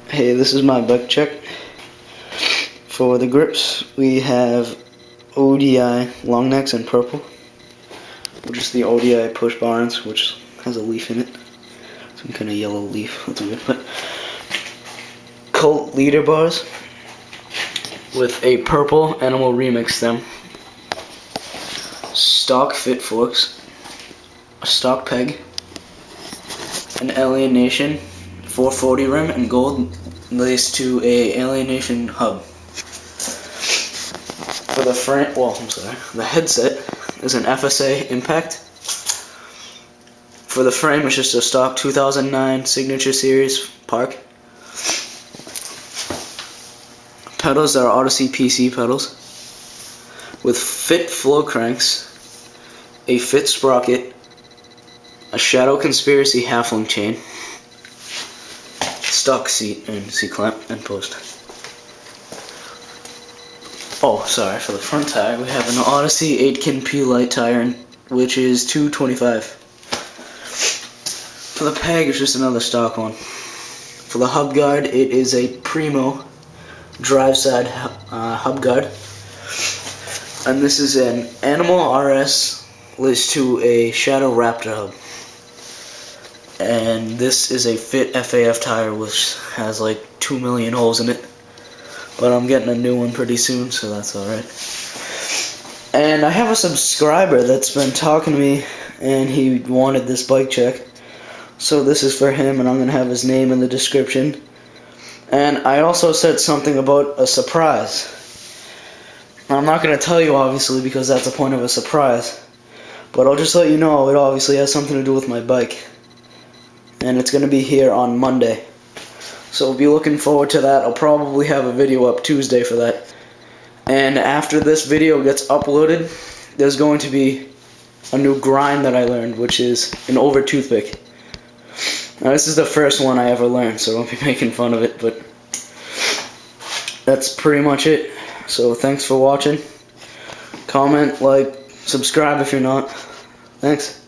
Hey, this is my bike check. For the grips, we have ODI long necks in purple, which is the ODI push barns, which has a leaf in it. Some kind of yellow leaf, that's weird. But Cult leader bars with a purple animal remix stem, stock fit forks, a stock peg, an Alienation 440 rim in gold laced to a Alienation hub. For the frame, the headset is an FSA Impact. For the frame, it's just a stock 2009 Signature Series Park. Pedals are Odyssey PC pedals with fit flow cranks, a fit sprocket, a Shadow Conspiracy half-link chain, stock seat and C-clamp and post. Oh, sorry, for the front tire we have an Odyssey 8-kin P-Lite tire, which is $225. For the peg, it's just another stock one. For the hub guard, it is a Primo drive side hub guard, and this is an Animal RS laced to a Shadow Raptor hub. And this is a fit FAF tire which has like 2 million holes in it, but I'm getting a new one pretty soon, so that's alright. And I have a subscriber that's been talking to me and he wanted this bike check, so this is for him, and I'm going to have his name in the description. And I also said something about a surprise. I'm not going to tell you obviously because that's the point of a surprise, but I'll just let you know it obviously has something to do with my bike. And it's going to be here on Monday. So be looking forward to that. I'll probably have a video up Tuesday for that. And after this video gets uploaded, there's going to be a new grind that I learned, which is an over toothpick. Now this is the first one I ever learned, so don't be making fun of it, but that's pretty much it. So thanks for watching. Comment, like, subscribe if you're not. Thanks.